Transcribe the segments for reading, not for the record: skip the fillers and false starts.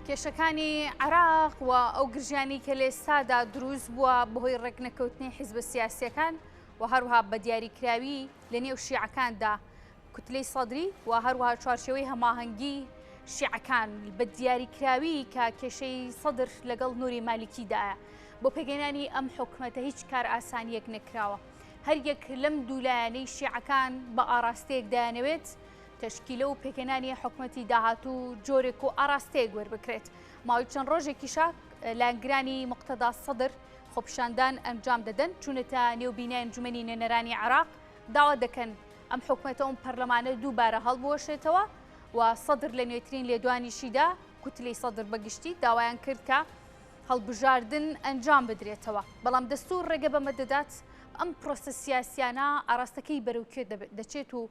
کێشەکانی عراق و ئەو گرژیانی کە لە ئێستادا دروست بووە بەهۆی ڕێکنەکەوتنی حیزبە سیاسیەکان و هەروەها بە دیاریکراوی لە نێو شیعەکاندا کوتلەی سەدری و هەروەها چوارچێوەی هەماهەنگی شیعەکان بە دیاریکراوی کە کێشەی سەدر لەگەڵ نووری مالیکیدایە بۆ پێگەێنانی ئەم حکومەتە هیچ کار ئاسانیەک نەکراوە. هەر یەک لەم دوولایەنەی شیعەکان بە ئاراستەیەک دایانەوێت تشکیلە و پێکەنانی حکومەتی داهاتوو جۆرێک و ئاراستەیەک وەربکرێت. ماوەی چەند ڕۆژێکیشە لایەنگرانی مقتەدا سەدر خۆپیشاندان ئەنجام دەدەن چوونەتە نێوبینای ئەنجومەنی نوێنەرانی عراق داوا دەکەن ئەم حکومەتە ئەم پەرلەمانە دووبارە هەڵبوەشێتەوە و سەدر لە نوێترین لێدوانیشیدا کوتلەی سەدر بەگشتی داوایان کرد کە هەڵبژاردن ئەنجام بدرێتەوە، بەڵام دەستوور ڕێگە بەمە دەدات ئەم پرۆسە سیاسیانە ئاراستەکەی بەرەوکێ دەچێت و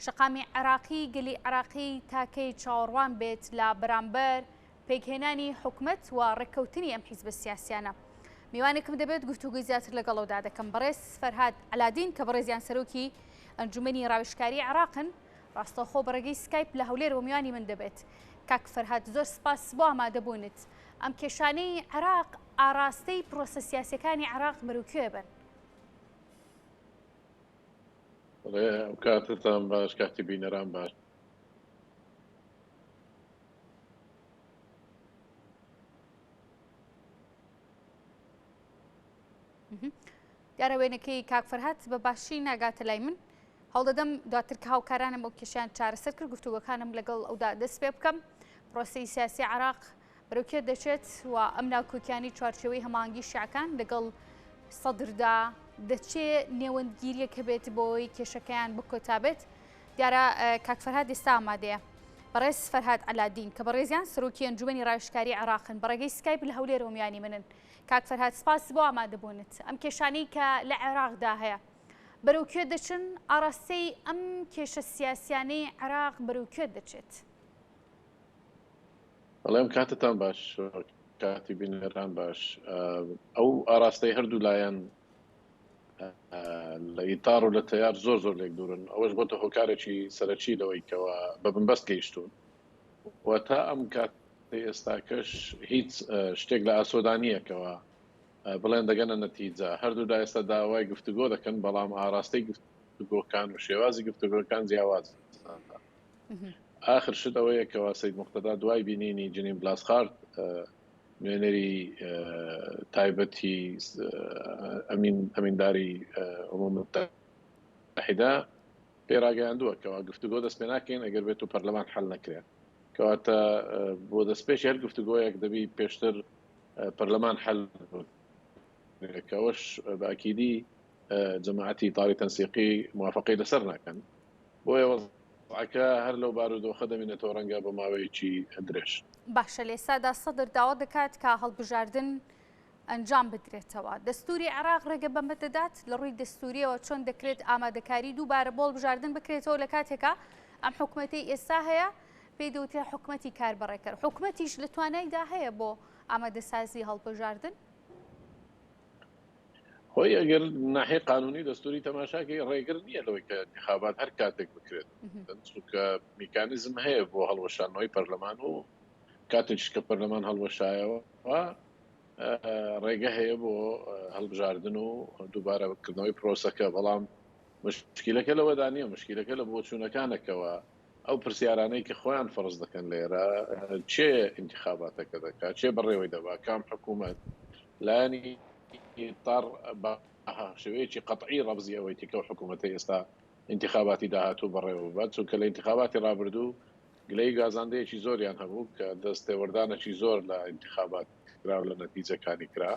شەقامی عراقی گەلی عراقی تاکەی چاوەڕوان بێت لە بەرامبەر پێکهێنانی حکومەت و ڕێککەوتنی ئەم حیزبە سیاسیانە. میوانێکم دەبێت گفتوگوی زیاتر لەگەڵەوەدا دەکەم. بەڕێز فەرهاد علادین کە بەڕێزیان سەرۆکی ئەنجومەنی ڕاوێژکاری عراقن ڕاستەوخۆ بەڕێگەی سکایپ لە هەولێرەوە میوانی من دەبێت. کاک فەرهاد زۆر سپاس بۆ ئامادەبوونت. ئەم کێشانەی عراق ئاراستەی پرۆسە سیاسیەکانی عراق بەرەوکوێ بن. کاتتان باش، کاتی بینەران باش. دیارە وێنەکەی کاک فەرهاد بە باشی ناگاتە لای من. هەوڵدەدەم دواتر کە هاوکارانم ئەو کێشیان چارەسەر کرد گفتوگەکانم لەگەڵ ئەودا دەست پێ بکەم. پرۆسەی سیاسی عراق بەرەوکێ دەچێت و ئەم ناوکۆکیانی چوارچێوەی هەماهەنگی شیعەکان لەگەڵ سەدردا دەچێت نێوەندگیریەکە بێت بۆی کێشەکەیان بکۆتابێت. دیارە کاک فەرهاد ئێستا ئامادەیە. بەڕێز فەرهاد علادین کە بەڕێزیان سەرۆکی ئەنجومەنی ڕاوێژکاری عراقن بەڕێگەی سکایپ لە هەولێرەوە میوانی منن. کاک فەرهاد سپاس بۆ ئامادەبوونت. ئەم کێشانەی کە لە عێراقدا هەیە بەرەوکوێ دەچن، ئاراستەی ئەم کێشە سیاسیانەی عراق بەرەوکوێ دەچێت. بەڵێم کاتتان باش، کاتی بینەران باش. ئەو ئاراستەی هەردوو لایەن لە ئیتار و لە تەیار زۆر لێک دوورن. ئەوەش بۆتە هۆکارێکی سەرەکی لەوەی کەەوە بە بنبەست گەیشتون و تا ئەم کاتی ئێستاکەش هیچ شتێک لە ئاسۆدانیەکەوە بڵێن دەگەنە نەتیجە. هەردوو دا ئێستا داوای گفتوگۆ دەکەن، بەڵام ئاراستەی گفتوگۆکان و شێوازی گفتوگۆکان جیاواز. آخر شت ئەوەیە کەوا سەید موقتەدا دوای بینینی جنین بلاسخارد نوێنەری تایبەتی ئەمینداری ئەمم متحیدا پێراگەیاندووە کەوا گفتوگۆ دەست پێ ناکەین ئەگەر بێت و پەرلەمان حەل نەکرێت. کەواتە بۆ دەستپێش هەر گفتوگۆیەک دەبی پێشتر پەرلەمان حەل کەەوەش بەئەکیدی جەماعەتی تاری تەنسیقی موافقەی لەسەر ناکەن. بۆیە وەزعەکە هەر لەو بارودۆخە دەمێنێتەوە ڕەنگە بە ماوەیەکی درێژ. باشە، لە ئێستادا سەدر داوا دەکات کە هەڵبژاردن ئەنجام بدرێتەوە. دەستوری عراق ڕێگە بەمە دەدات لە ڕووی دەستوریەوە چۆن دەکرێت ئامادەکاری دووبارە بۆ هەڵبژاردن بکرێتەوە لە کاتێکە ئەم حکومەتی ئێستا هەیە پێی دەوترێت حکومەتی کاربڕێکەر. حکومەتیش لە توانایدا هەیە بۆ ئامادەسازی هەڵبژاردن؟ خۆی ئەگەر ناحێ قانونی دەستوری تەماشاکەی ڕێگر نییە لەوەی کە انتخابات هەر کاتێک بکرێت، چونکە میکانیزم هەیە بۆ هەڵوەشانەوەی پەرلەمان و کاتێکش کە پەرلەمان هەڵوەشایەوە ڕێگە هەیە بۆ هەڵبژاردن و دووبارە بکردنەوەی پرۆسەکە. بەڵام مشکلەکە لەوەدا نییە، مشکلەکە لە بۆچوونەکانەکەوە ئەو پرسیارانەی کە خۆیان فەرز دەکەن لێرە چێ انتخاباتەکە دەکات، چێ بەڕێوەی دەبا، کام حکوومەت لایەنی تار بە شوەیەکی قەتعی ڕەبزی ئەوەی تیکە و حکوومەتی ئێستا انتخاباتی داهاتوو بەڕێوە بات، چونکە لە انتخاباتی ڕابردوو گلەی گازاندەیەکی زۆریان هەبوو کە دەستێوەردانێکی زۆر لە انتخابات کرا و لە نەتیجەکانی کرا،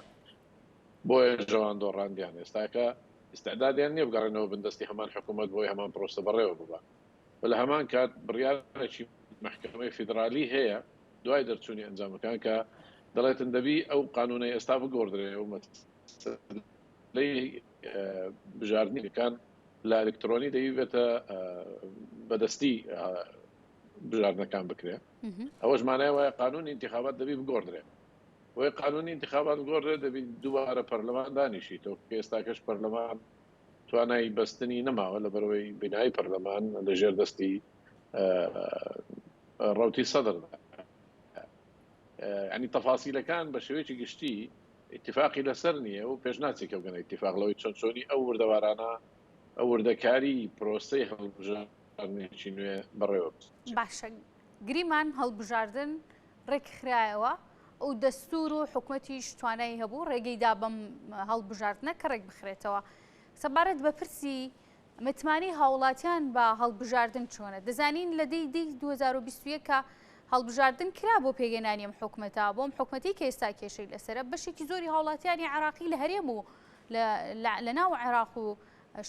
بۆیە ژەوان دۆڕاندیان ئێستاکە ئستعدادیان نییە بگەڕێنەوە بندستی هەمان حکوومەت بۆی هەمان پرۆسە بەڕێوە ببا. لە هەمان کات بڕیارێکی محکەمەی فیدرالی هەیە دوای دەرچوونی ئەنجامەکان کە دەڵێتن دەبی ئەو قانونەی ئێستا بگۆڕدرێ و بژاردنەکان لە ئەلکترۆنی دەیبێتە بەدەستی بژاردنەکان بکرێ. ئەوەش مانای وایە قانونی انتخابات دەبی بگۆڕدرێ. وی قانونی انتخابات بگۆڕدرێ دەبی دووبارە پەرلەمان دانیشیتەوە کە ئێستاکەش پەرلەمان توانای بەستنی نەماوە لە بەرەوەی بینایی پەرلەمان لەژێر دەستی ڕەوتی سەدردا. ینی تەفاسیلەکان بە شێوەیەکی گشتی اتفاقی لەسەر نییە و پێشناچێکە بگەنە اتفاق لەوەی چۆن چۆنی ئەو وردەوارانە ئەو وردەکاری پرۆسەی هەڵبژاردنێکی نوێ بەڕێوە باشە گریمان هەڵبژاردن ڕێکخرایەوە ئەو دەستور و حکوومەتیش توانای هەبوو ڕێگەیدا بەم هەڵبژاردنە کە ڕێک بخرێتەوە سەبارەت بە پرسی متمانی هاوڵاتیان بە هەڵبژاردن چۆنە دەزانین لە دەی 2021 کە هەڵبژاردن کرا بۆ پێگەێنانی ئەم حکوومەتە بۆم حکوومەتی کە ئێستا کێشەی لەسرە بەشێکی زۆری هاوڵاتیانی عراقی لە هەرێم و لە ناو عێراق و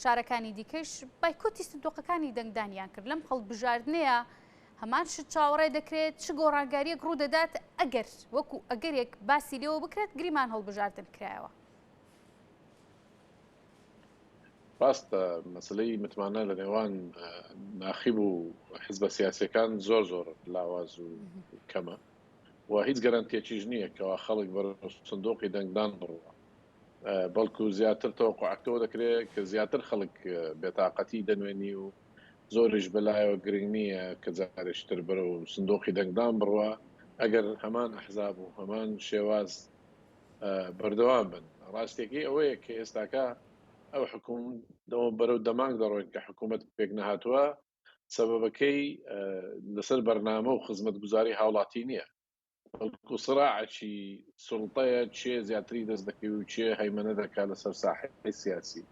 شارەکانی دیکەش بایکۆتی سندوقەکانی دەنگدانیان کرد لەم هەڵبژاردنەیە هەمان شت چاوەڕێ دەکرێت چ گۆڕانکاریەک ڕوو دەدات ئەگەر وەکو ئەگەرێک باسی لێەوە بکرێت گریمان هەڵبژاردن کرایەوە ڕاستە مەسلەی متمانە لە نێوان ناخیب و حزبە سیاسەکان زۆر زۆر لاواز و کەمە و هیچ گەرانتێکیش نییە کەوا خەڵک بەر سندوقی دەنگدان بڕوە بەڵکو زیاتر تەوەقعەکەەوە دەکرێت کە زیاتر خەڵک بێتاقەتی دەنوێنی و زۆریش بەلایەوە گرنگ نییە کە جارشتر بەرە و سندوقی دەنگدان بڕوە ئەگەر هەمان ئەحزاب و هەمان شێواز بەردەوام بن ڕاستێکی ئەوەیە کە ئێستاکە ئەو حکوومەتەوە بەرەو دەمانگ دەڕۆین کە حکوومەت پێک نەهاتووە سەبەبەکەی لەسەر بەرنامە و خزمەت گوزاری هاوڵاتی نییە بەڵکو سراعەکی سوڵتەیە چێ زیاتری دەست دەکەی و چێ هەیمەنە دەکات لەسەر ساحەی سیاسی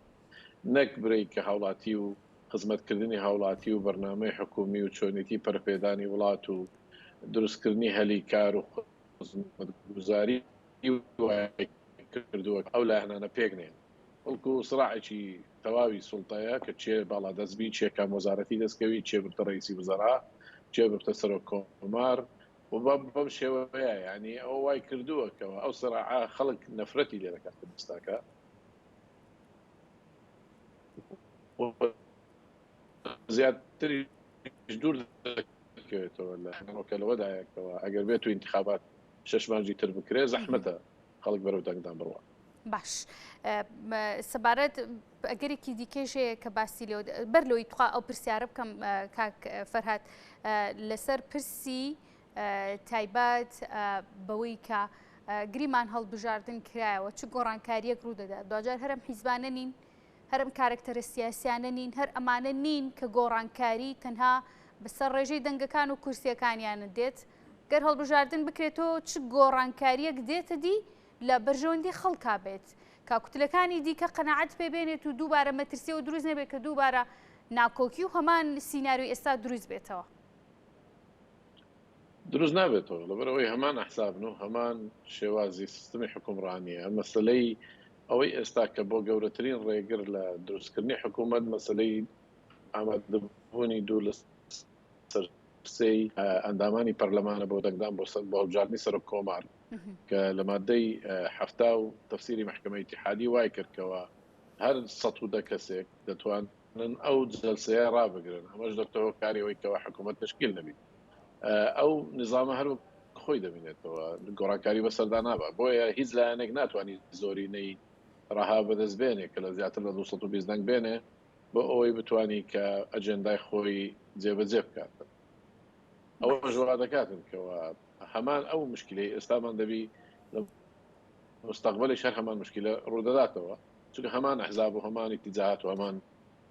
نەک برەی کە هاوڵاتی و خزمەتکردنی هاوڵاتی و بەرنامەی حکومی و چۆنیتی پەرپێدانی وڵات و دروستکردنی هەلی کار و خزمەتگوزاری کردووە ئەو لایەنانە پێک نێن بەڵکو سراعێکی تەواوی سوڵتەیە کە چێ باڵا دەستبی چێکە وەزارەتی دەستکەوی چێ بتە ڕئیسی وزەرا چێ بتە سەرۆک کۆمار و بەم شێوەیە ینی ئەو وای کردووەکەەوە ئەو سراعە خەڵک نەفرەتی لێ دەکات دەستاکە زیاتری دوور دەکەوێتەوە لەوەدایەکەوە ئەگەر بێت و انتخابات 6 مانجی تر بکرێ زەحمەتە خەڵک بەرەو دەنگدان بڕوە باش سەبارەت ئەگەرێکی دیکەژەیە کە باسی لێ بەر لەوەی توخوا ئەو پرسیارە بکەم کاک فەرهاد لەسەر پرسی تایبەت بەوەی کە گریمان هەڵبژاردن کرایەوە چ گۆڕانکاریەک ڕوو دەدات دوجار هەرم حیزبانە نین هەرم کارکتەرە سیاسیانە نین هەر ئەمانە نین کە گۆڕانکاری تەنها بەسەر ڕێژەی دەنگەکان و کورسیەکانیانە دێت گەر هەڵبژاردن بکرێتەوە چ گۆڕانکاریەک دێتە دی لە بەرژەوەندی خەڵکا بێت کاکوتلەکانی دیکە قەنەعەت پێبێنێت و دووبارە مەترسیەوە دروست نەبێت کە دووبارە ناکۆکی و هەمان سیناریۆی ئێستا دروست بێتەوە دروست نابێتەوە لەبەرەوەی هەمان ئەحسابن و هەمان شێوازی سیستمی حکومڕانیە مەسلەی ئەوەی ئێستا کە بۆ گەورەترین ڕێگر لە دروستکردنی حکوومەت مەسلەی ئامادەبوونی دوو لە سەرسەی ئەندامانی پەرلەمانە بۆ دەنگدان بۆ هەڵبژاردننی سەرۆک کۆمار کە لە مادەی هەفتا و تەفسیری محکمەی اتحادی وای کردکەوە هەر 110 کەسێک دەتوانن ئەو جەلسەیە ڕابگرن ئەمەش دەکتەوە کاریەوەی کەەوە حکوومەت تشکیل نەبێت ئەو نظامە هەر خۆی دەبینێتەوە گۆڕانکاری بەسەردا نابە بۆیە هیچ لایەنێک ناتوانانی زۆرینەی ڕەها بەدەستبێنێ کە لە زیاتر لە 220 دەنگ بێنێ بۆ ئەوەی بتانی کە ئەجندای خۆی جێبەجێ بکات ئەوە ژوا دەکاتن کەەوە هەمان ئەو مشکلەی ئێستامان دەبی مستقبلی شەر هەمان مشکلە ڕوودەداتەوە چونکە هەمان ئەحزاب و هەمان ئیتیجاهات و هەمان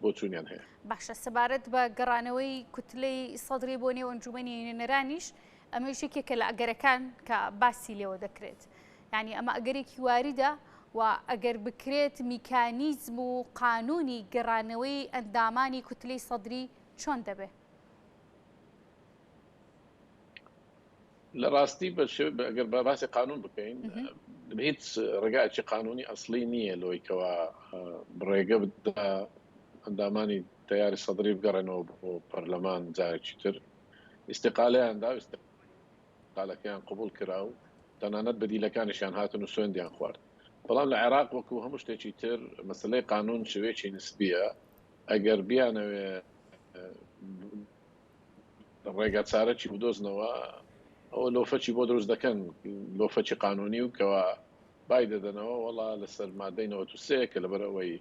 بۆ چوونیان هەیە باشە سەبارەت بە گەڕانەوەی کوتلەی سەدری بۆ نێو ئەنجومەنی نوێنەرانیش ئەمەش یەکێکە لە ئەگەرەکان کە باسی لێوە دەکرێت یعنی ئەمە ئەگەرێکی واریدە و ئەگەر بکرێت میکانیزم و قانونی گەڕانەوەی ئەندامانی کوتلەی سەدری چۆن دەبێت لە ڕاستی ئەگەر بە باسی قانون بکەین هیچ ڕێگایکی قانونی ئەسلی نییە لۆیکەوە ڕێگە بدە ئەندامانی تیاری سەدری بگەڕێنەوە بۆ پەرلەمان جارێکی تر ئیستیقالیاندا ئیستیقالەکەیان قبول کرا و تەنانەت بەدیلەکانیشیان هاتن و سوێندیان خوارد بەڵام لە عێراق وەکو هەموو شتێکی تر مەسلەی قانون شوێکی نسبیە ئەگەر بیانەوێ ڕێگە چارەکی بدۆزنەوە ئەوە لۆفەچی بۆ دروست دەکەن لۆفەچی قانونی و کەوا بای دەدەنەوە وەڵا لەسەر مادەی 93 کە لەبەرەوەی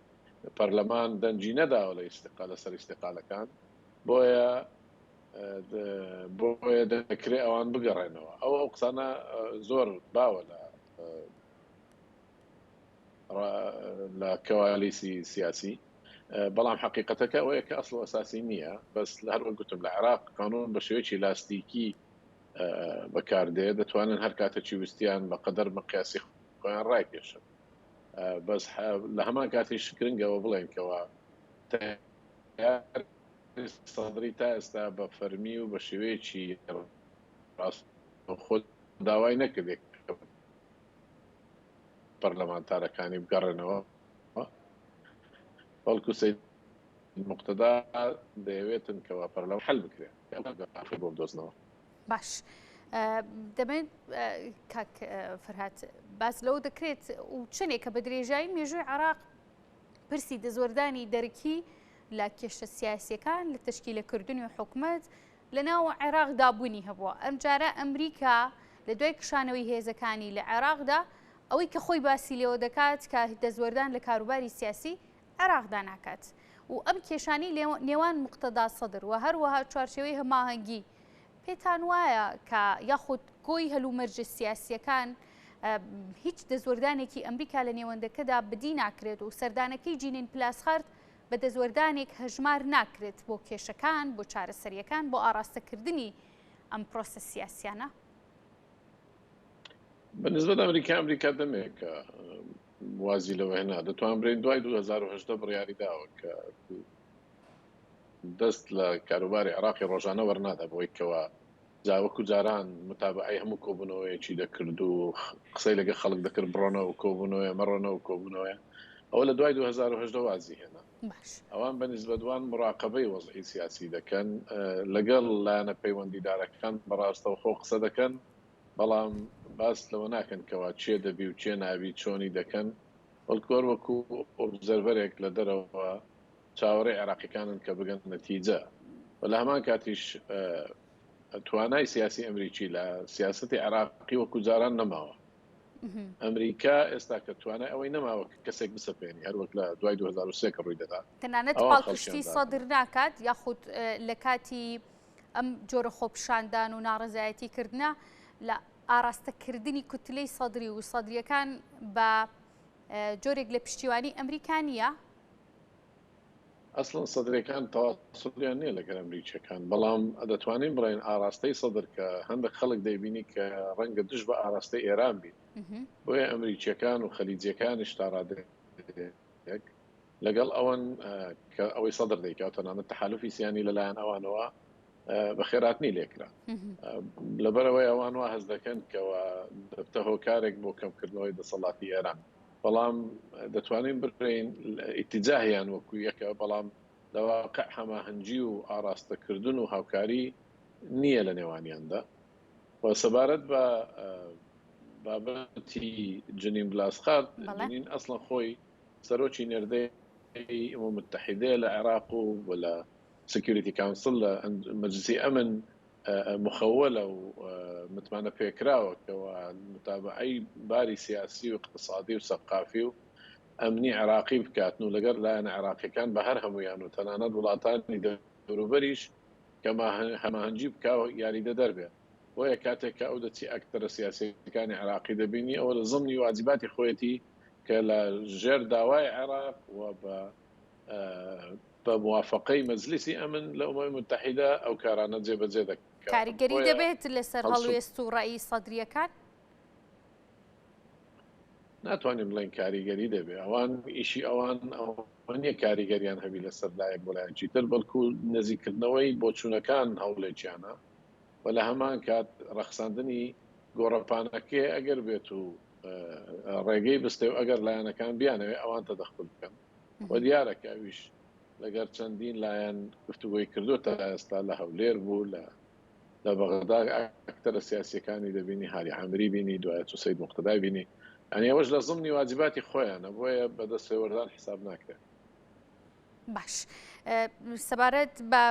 پەرلەمان دەنجی نەداوە لە ئیستیقال لەسەر ئیستیقالەکان بۆیە بۆیە دەکرێت ئەوان بگەڕێنەوە ئەو قسانە زۆر باوە لە کەوالیسی سیاسی بەڵام حقیقەتەکە ئەوەیە کە ئەسڵ ئەساسی نییە بەس لە هەروە گوتم لە عێراق قانون بە شێوەیەکی لاستیکی بەکاردێ دەتوانن هەر کاتێکی ویستیان بەقەدەر مقیاسی خۆیان ڕایکێشن بەس لە هەمان کاتیش گرنگەوە بڵێنکەوە سەدری تا ئێستا بە فەرمی و بە شێوەیەکی خۆ داوای نەکردێت پەرلەمانتارەکانی بگەڕێنەوە بەڵکو سەید موقتەدا دەیەوێتن کەوا پەرلەمان حەل بکرێت بۆ بدۆزنەوە. باش دەبێت کاک فەرهاد باس لەو دەکرێت و چنێک کە بە درێژایی مێژووی عێراق پرسی دەزوەردانی دەرکی لە کێشە سیاسیەکان لە تەشکیلەکردنی و حکومەت لە ناو عێراق دابوونی هەبووە ئەم جارە ئەمریکا لە دوای کشانەوەی هێزەکانی لە عێراقدا ئەوەی کە خۆی باسی لێوە دەکات کە دەزوەردان لە کاروباری سیاسی عێراقدا ناکات و ئەم کێشانی نێوان موقتەدا سەدر و هەروەها چوارچێوەی هەماهەنگی پێتان وایە کە یاخود کۆی هەلومەرجە سیاسیەکان هیچ دەزوەردانێکی ئەمریکا لە نێوەندەکەدا بدی ناکرێت و سەردانەکەی جینین پلاسخارد بە دەزوەردانێک هەژمار ناکرێت بۆ کێشەکان بۆ چارەسەریەکان بۆ ئاراستەکردنی ئەم پرۆسە سیاسیانە؟ بەنسبەت ئەمریکا دەمێکە وازی لەوە هێنا دەتوان برین دوای 2010 بڕیاری داوە کە دەست لە کاروباری عێراقی ڕۆژانە وەرنادا بۆی کەوە جاوەکو جاران متابعی هەموو کۆبوونەوەیەکی دەکرد و قسەی لەگە خەڵک دەکرد بڕۆنەوە کۆبوونەوە مەڕۆنەوە کۆبوونەوە ئەوە لە دوای 2010 وازی هێنا ئەوان بەنسبەت دوان مراقبەی وەزعی سیاسی دەکەن لەگەڵ لایەنە پەیوەندیدارەکان بەڕاستەوە خۆ قسە دەکەن بەڵام باس لەوە ناکەن کەوا چێ دەبی و چێ ناوی چۆنی دەکەن بەڵکۆر وەکو ئۆبزەرڤەرێک لە دەرەوە چاوەڕێی عێراقیەکانن کە بگەن نەتیجە و لە هەمان کاتیش توانای سیاسی ئەمریکی لە سیاسەتی عێراقی وەکو جاران نەماوە ئەمریکا ئێستا کە توانای ئەوەی نەماوە کەسێک بسەپێنی هەروەک لە دوای 2023 کە ڕووی دەدا تەنانەت پاڵپشتی سەدر ناکات یاخود لە کاتی ئەم جۆرە خۆپشاندان و ناڕزایەتیکردنە لە ئاراستەکردنی کوتلەی سەدری و سەدریەکان بە جۆرێک لە پشتیوانی ئەمریکانیە؟ ئەسڵن سەدرەکان تەواصلیان نییە لەگەر ئەمریکیەکان بەڵام دەتوانین بڵێن ئاراستەی سەدر کە هەندێک خەڵک دەیبینی کە ڕەنگە دژ بە ئاراستەی ئێران بین بۆیە ئەمریکیەکان و خەلیجیەکانیش تا ڕادێک لەگەڵ ئەوەن کە ئەوەی سەدر دەیکات تەنانەت تەحالوفی سیانی لەلایەن ئەوانەوە بە خێراتنی لێکرا لەبەرەوەی ئەوان وا هەز دەکەن کەەوە دەبتە هۆکارێک بۆ کەمکردنەوەی دەسەڵاتی ئێران بەڵام دەتوانین بڕین ئیتیجاهیان وەکو یەکە بەڵام لەواقع هەماهەنگی و ئاراستەکردن و هاوکاری نییە لە نێوانیاندا و سەبارەت بە بابەتی جنین بلاسخارد جنین ئەسڵەن خۆی سەرۆکی نێردەی ئەمم متحیدە لە عێراق و لە سکیوریتی کاونسل لە مەجلیسی ئەمن مخەوەلە و متمانە پێکراوەکەوە متابعی باری سیاسی و اقتصادی و سەقافی و ئەمنی عێراقی بکاتن و لەگەر لایەنە عێراقیەکان بە هەر هەمویان و تەنانەت وڵاتانی دەوروبەریش کە هەماهەنگی بکاوە یاریدە دەربێت بۆیە کاتێک کە ئەو دەچی ئەکتەرە سیاسیەکانی عێراقی دەبینی ئەوە لە زمنی واجباتی خۆیەتی کە لە ژێر داوای عێراق و بە موافقەی مەجلیسی ئەمن لە ئەمم متحیدە ئەو کارانە جێبەجێ دەکات کاریگەری دەبێت لەسەر هەڵوێست و ڕێی سەدریەکان ناتوانین بڵێن کاریگەری دەبێت ئەوان ئیشی ئەوان نییە کاریگەریان هەبی لەسەر لایەک بۆ لایەکی تر بەڵکو نزیکردنەوەی بۆچوونەکان هەوڵێکیانە و لە هەمان کات ڕەخساندنی گۆڕەپانەکێ ئەگەر بێت و ڕێگەی بستێ و ئەگەر لایەنەکان بیانەوێ ئەوان تەدەخل بکەن و دیارەکە ئەویش لەگەر چەندین لایەن گفتوگۆی کردوتە ئێستا لە هەولێر بوو لە بەغدا ئەکتەرە سیاسیەکانی دەبینی هاری عامری بینی دوایە چ سەید موقتەدای بینی ئەنی ئەوەش لە زمنی واجباتی خۆیانە بۆیە بەدەست سێوەردان حساب ناکرێت. باش سەبارەت بە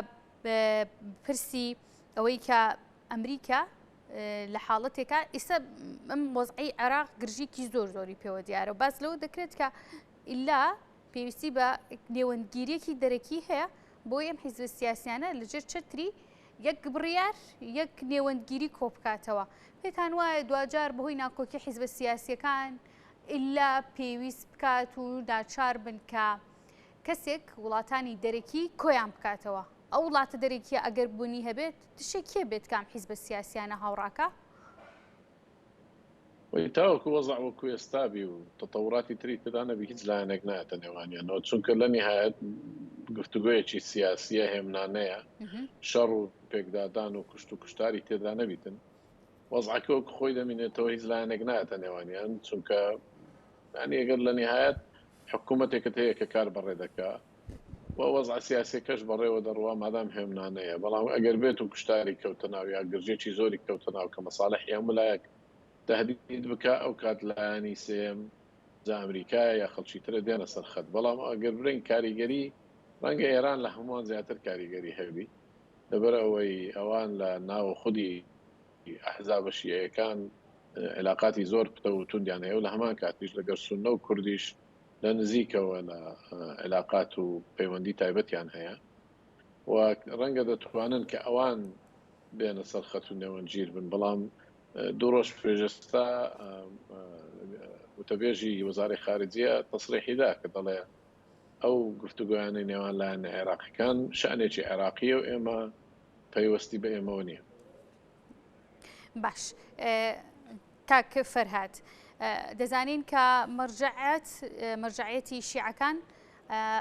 پرسی ئەوەی کە ئەمریکا لە حاڵەتێکە ئێستا ئەم وەزعی عێراق گرژێکی زۆری پێوە دیارە و باز لەوە دەکرێت کە ئیلا پێویستی بە نێوەندگیریەکی دەرەکی هەیە بۆ ئەم حیزب سیاسیانە لەژێر چەتری یەک بڕیار یەک نێوەندگیری کۆبکاتەوە پێتان وایە دوجار بەهۆی ناکۆکی حیزبە سیاسیەکان ئللا پێویست بکات و ناچار بن کە کەسێک وڵاتانی دەرەکی کۆیان بکاتەوە ئەو وڵاتە دەرەکیە ئەگەر بوونی هەبێت تشێکێ بێت کام حیزبە سیاسیانە هاوڕاکە تاوەکو وەزع وەکو ئێستابی و تەتەوراتی تری تدا نەبی هیچ لایەنێک نایەتە نێوانیانەوە چونکە لە نهایەت گفتوگویەکی سیاسیە هێمنانەیە شەڕ و پێکدادان و کوشت و کوشتاری تێدا نەبیتن وەزعەکە وەکو خۆی دەمینێتەوە هیچ لایەنێک نایەتە نێوانیان چونکە ینی ئەگەر لە نهایەت حکوومەتێکت هەیە کە کار بەڕێ دەکا و وەزع سیاسیەکەش بەڕێوە دەڕوا مادام هێمنانەیە بەڵام ئەگەر بێت و کوشتاری کەوتە ناو یا گرژێکی زۆری کەوتە ناو کە مەساڵحی هەموو لایەک تهدید بکە ئەو کات لایانی سێم جا ئەمریکای یا خەڵکی ترە دێنە سەرخەت بەڵام ئەگەر برین کاریگەری ڕەنگە ئێران لە هەمووان زیاتر کاریگەری هەبی لەبەر ئەوەی ئەوان لە ناو خودی ئەحزابە شیعەکان علاقاتی زۆر پتە و توندیان هەیە و لە هەمان کاتیش لەگەر سونە و کوردیش لە نزیکەوە لە علاقات و پەیوەندی تایبەتیان هەیە و ڕەنگە دەتوانن کە ئەوان بێنە سەرخەت و نێوەنگیر بن بەڵام دوو ڕۆژ پێشستا وتەبێژی وەزارەی خارجیە تەسریحیدا کە دەڵێ ئەو گفتوگویانەی نێوان لایەن عێراقیەکان شانێکی عێراقیە و ئێمە پەیوەستی بە ئێمەوە نییە. باش کاک فەرهاد دەزانین کە مەرجعەتی شیعەکان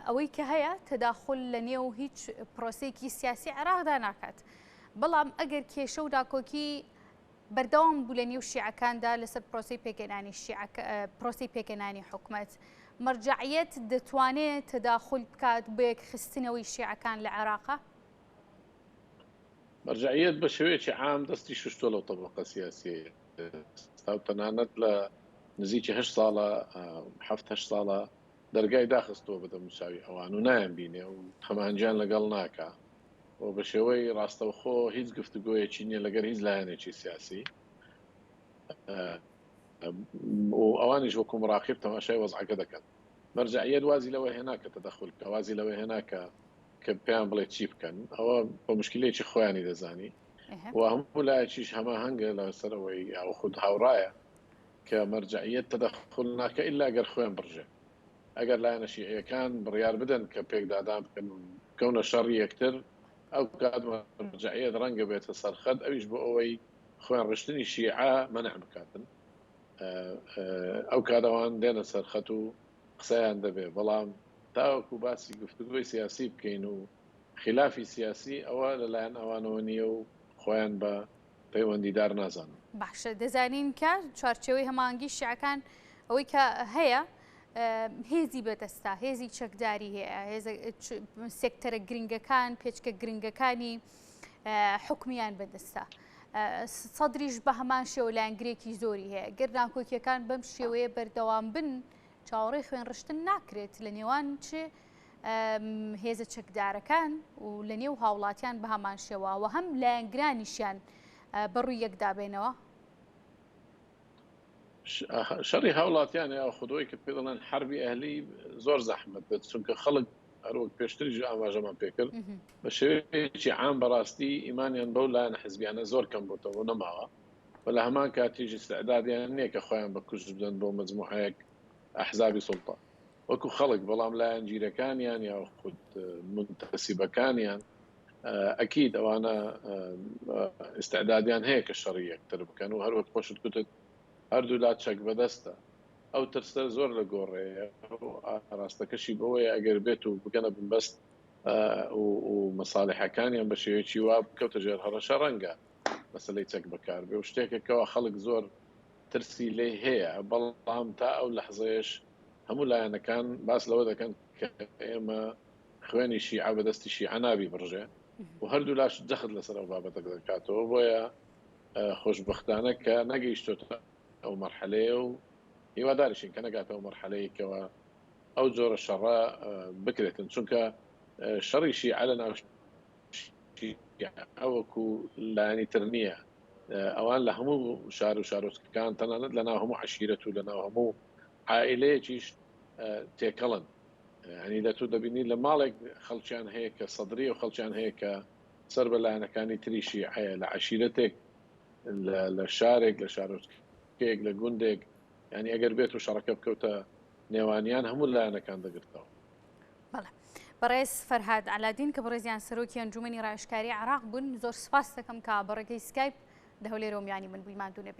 ئەوەی کە هەیە تەداخل لە نێو هیچ پرۆسێکی سیاسی عێراقدا ناکات بەڵام ئەگەر کێشە و داکۆکی بەردەوام بوو لە نێو شیعەکاندا لەسەر پرۆسی پێکەنانی حکومەت مەرجعیەت دەتوانێت تەداخل بکات بۆ یەک خستنەوەی شیعەکان لە عێراقا؟ مەرجعیەت بە شێوەیەکی عام دەستی شوشتۆ لەو تەبقە سیاسیە ئێستا تەنانەت لە نزیکی 8 ساڵە 7 ساڵە دەرگای داخستەوە بە دەموساوی ئەوان و نایان بینێ و هەمانجیان لەگەڵ ناکە و بە شێوەی ڕاستەوخۆ هیچ گفتوگویەکی نییە لەگەر هیچ لایەنێکی سیاسی و ئەوانیش وەکو مراقب تەماشای وەزعەکە دەکەن مەرجعیەت وازی لەوە هێنا کە تەدەخل کە وازی لەوە هێنا کە پێیان بڵێ چی بکەن ئەوە بە مشکلێکی خۆیانی دەزانی و هەموو لایەکیش هەما هەنگە لەسەرەوەی ئەو خود هاوڕایە کە مەرجعیەت تەدەخل ناکە ئللا گەر خۆیان بڕژێ ئەگەر لایەنە شیعەکان بڕیار بدەن کە پێکدادان بکەن کەونە شەڕی یەکتر ئەو کات مەرجعیەت ڕەنگە بێتە سەرخەت ئەویش بۆ ئەوەی خۆیان ڕشتنی شیعە مەنع بکاتن ئەو کارەوان دێنە سەرخەت و قسەیان دەبێ بەڵام تاوەکو باسی گفتوگوی سیاسی بکەین و خلافی سیاسی ئەوە لەلایەن ئەوانەوە نییە و خۆیان بە پەیوەندیدار نازانن. باشە دەزانین کە چوارچێوەی هەمانگی شیعەکان ئەوەی کە هەیە هێزی بەدەستا هێزی چەکداری هەیە سێکتەرە گرنگەکان پێچکە گرنگەکانی حکمیان بەدەستا سەدریش بە هەمان شێوە لایەنگرێکی زۆری هەیە گەر ناکۆکیەکان بەم شێوەیە بەردەوام بن چاوەڕێی خوێن ڕشتن ناکرێت لە نێوان چ هێزە چەکدارەکان و لە نێو هاوڵاتیان بە هەمان شێوە و هەم لایەنگرانیشیان بەڕووی یەکدابێنەوە شەڕی هاوڵاتیان یا خودۆی کە پێ دەڵێن حربی ئەهلی زۆر زەحمەت بێت چونکە خەڵک هەروەک پێشتریش ئاماژەمان پێکرد بە شێوەیەکی عام بەڕاستی ئیمانیان بەو لایەن حزبیانە زۆر کەم بۆتەوە نەماوە و لە هەمان کاتیش استعدادیان نییە کە خۆیان بە کوشت بدەن بۆ مەجموعەیەک ئەحزابی سوڵتە وەکو خەڵک بەڵام لایەن گیرەکانیان یا خود منتەسیبەکانیان ئەکید ئەوانە استعدادیان هەیە کە شەڕی یەکتر بکەن و هەروەک خۆشت کوتت هەردوو لا چەک بەدەستە ئەو ترسە زۆر لە گۆڕەیە ڕاستەکەشی بەوەیە ئەگەر بێت و بگەنە بنبەست و مەساڵحەکانیان بە شێوەیەکی وا بکەوتە ژێر هەڕەشە ڕەنگە مەسلەی چەک بەکار بێ و شتێکێکەوە خەڵک زۆر ترسی لێ هەیە بەڵام تا ئەو لەحظەیەش هەموو لایەنەکان باس لەوە دەکەن کە ئێمە خوێنی شیعە بەدەستی شیعە نابی بڕژێ و هەردوو لاش جەخت لەسەر ئەو بابەتە دەکاتەوە بۆیە خۆشبەختانە کە نەگەیشتۆتە ئەو مەرحەلەیە و هیواداریشین کە نەگاتەوە مەرحەلەیەکەوە ئەو جۆرە شەڕە بکرێتن چونکە شەڕی شیعە لە ناو ئەوەکو لایەنی تر نییە ئەوان لە هەموو شار و شارۆچکەکان تەنانەت لە ناو هەموو عەشیرەت و لە ناو هەموو عائیلەیەکیش تێکەڵن ینی لە تو دەبینی لە ماڵێک خەڵکیان هەیە کە سەدری و خەڵکیان هەیە کە سەر بەلایەنەکانی تریشی هەیە لە عشیرەتێک لە شارێک لە شارۆچکەیەک لە گوندێک ینی ئەگەر بێت و شەڕەکە بکەوتە نێوانیان هەموو لایەنەکان دەگرتەوە. بەڵێ بەڕێز فەرهاد علادین کە بەڕێزیان سەرۆکی ئەنجومەنی ڕایشکاری عێراق بوون زۆر سپاس دەکەم کە بەڕێگەی سکایپ لە هەولێرە و میانی من بووی ماندوو نەبێت.